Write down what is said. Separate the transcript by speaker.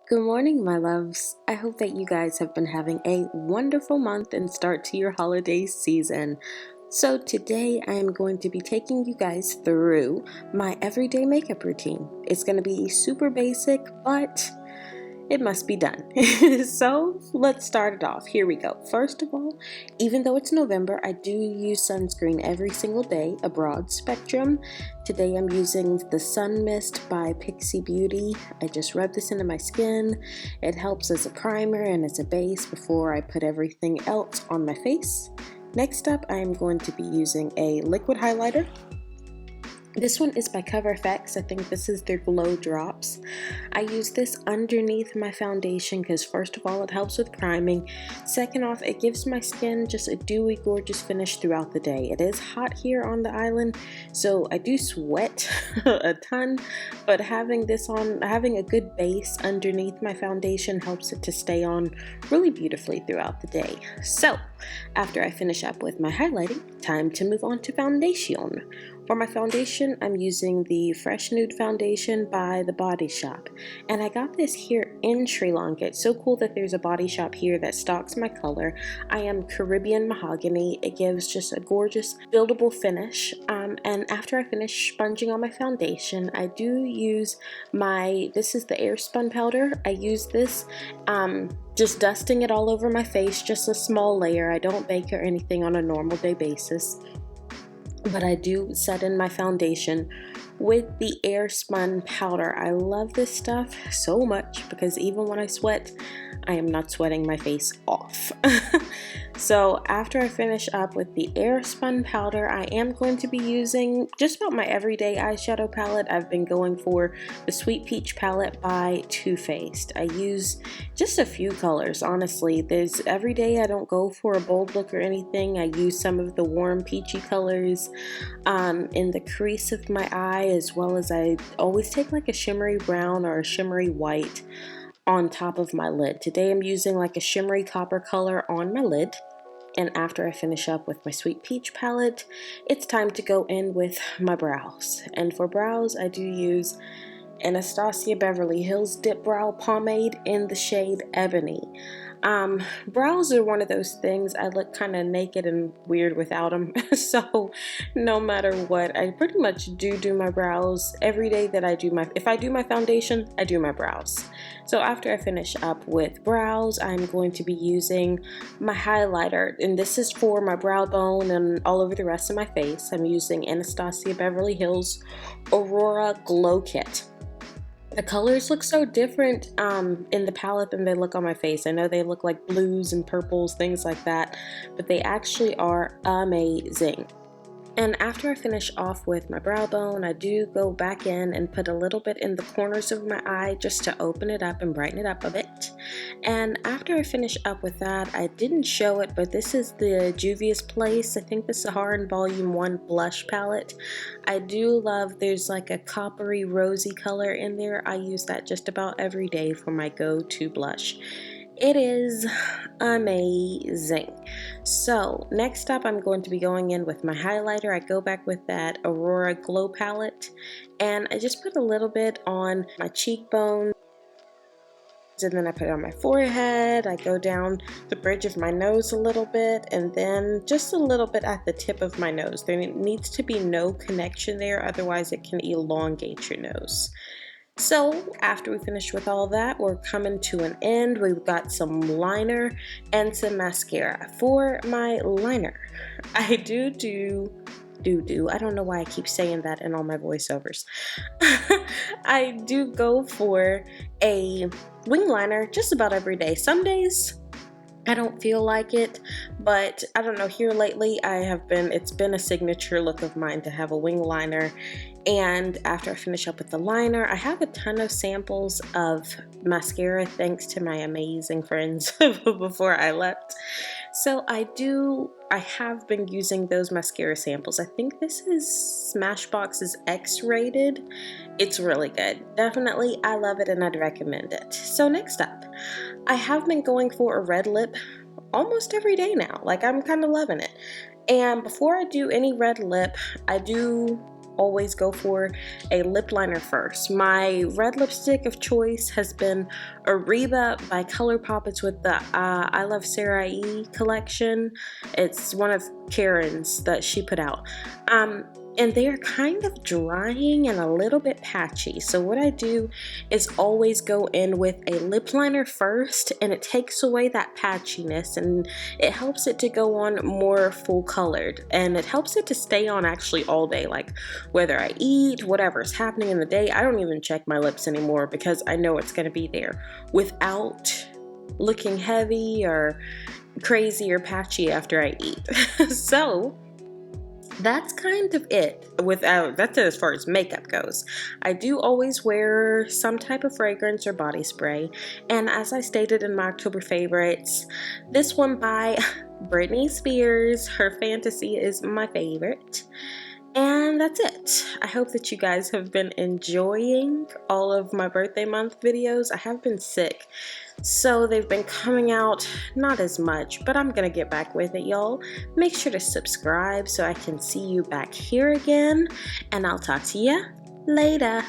Speaker 1: Good morning, my loves. I hope that you guys have been having a wonderful month and start to your holiday season. So, today I am going to be taking you guys through my everyday makeup routine. It's going to be super basic, but it must be done. So let's start it off. Here we go. First of all, even though it's November, I do use sunscreen every single day, a broad spectrum. Today I'm using the Sun Mist by Pixie Beauty. I just rub this into my skin. It helps as a primer and as a base before I put everything else on my face. Next up, I am going to be using a liquid highlighter. This one is by Cover FX. I think this is their Glow Drops. I use this underneath my foundation because first of all, it helps with priming. Second off, it gives my skin just a dewy, gorgeous finish throughout the day. It is hot here on the island, so I do sweat a ton, but having this on, having a good base underneath my foundation helps it to stay on really beautifully throughout the day. So, after I finish up with my highlighting, time to move on to foundation. For my foundation, I'm using the Fresh Nude Foundation by The Body Shop. And I got this here in Sri Lanka. It's so cool that there's a body shop here that stocks my color. I am Caribbean Mahogany. It gives just a gorgeous buildable finish. And after I finish sponging on my foundation, I do use this is the Airspun powder. I use this just dusting it all over my face, just a small layer. I don't bake or anything on a normal day basis. But I do set in my foundation with the Airspun powder. I love this stuff so much because even when I sweat, I am not sweating my face off. So after I finish up with the Airspun powder, I am going to be using just about my everyday eyeshadow palette. I've been going for the Sweet Peach palette by Too Faced. I use just a few colors, honestly. Every day I don't go for a bold look or anything. I use some of the warm peachy colors in the crease of my eye, as well as I always take like a shimmery brown or a shimmery white on top of my lid. Today I'm using like a shimmery copper color on my lid. And after I finish up with my Sweet Peach palette, it's time to go in with my brows. And for brows, I do use Anastasia Beverly Hills Dip Brow Pomade in the shade Ebony. Brows are one of those things, I look kind of naked and weird without them. So no matter what, I pretty much do my brows every day that if I do my foundation, I do my brows. So after I finish up with brows, I'm going to be using my highlighter, and this is for my brow bone and all over the rest of my face. I'm using Anastasia Beverly Hills Aurora Glow Kit. The colors look so different in the palette than they look on my face. I know they look like blues and purples, things like that, but they actually are amazing. And after I finish off with my brow bone, I do go back in and put a little bit in the corners of my eye just to open it up and brighten it up a bit. And after I finish up with that, I didn't show it, but this is the Juvia's Place, I think the Saharan Volume 1 blush palette. I do love, there's like a coppery rosy color in there. I use that just about every day for my go-to blush. It is amazing. So next up, I'm going to be going in with my highlighter. I go back with that Aurora Glow palette, and I just put a little bit on my cheekbones, and then I put it on my forehead. I go down the bridge of my nose a little bit, and then just a little bit at the tip of my nose. There needs to be no connection there, otherwise it can elongate your nose. So after we finish with all that, we're coming to an end. We've got some liner and some mascara. For my liner, I I don't know why I keep saying that in all my voiceovers. I do go for a wing liner just about every day. Some days I don't feel like it, but I don't know, here lately it's been a signature look of mine to have a wing liner. And after I finish up with the liner, I have a ton of samples of mascara thanks to my amazing friends before I left. So I have been using those mascara samples. I think this is Smashbox's X-rated. It's really good. Definitely, I love it and I'd recommend it. So next up, I have been going for a red lip almost every day now. Like, I'm kind of loving it. And before I do any red lip, I do always go for a lip liner first. My red lipstick of choice has been Ariba by ColourPop. It's with the I Love Sarah E collection. It's one of Karen's that she put out. And they are kind of drying and a little bit patchy. So what I do is always go in with a lip liner first, and it takes away that patchiness and it helps it to go on more full colored, and it helps it to stay on actually all day. Like whether I eat, whatever's happening in the day, I don't even check my lips anymore because I know it's gonna be there without looking heavy or crazy or patchy after I eat. So that's kind of it. That's as far as makeup goes. I do always wear some type of fragrance or body spray, and as I stated in my October favorites, this one by Britney Spears, Her Fantasy, is my favorite. And that's it. I hope that you guys have been enjoying all of my birthday month videos. I have been sick, so they've been coming out not as much, but I'm gonna get back with it, y'all. Make sure to subscribe so I can see you back here again, and I'll talk to you later.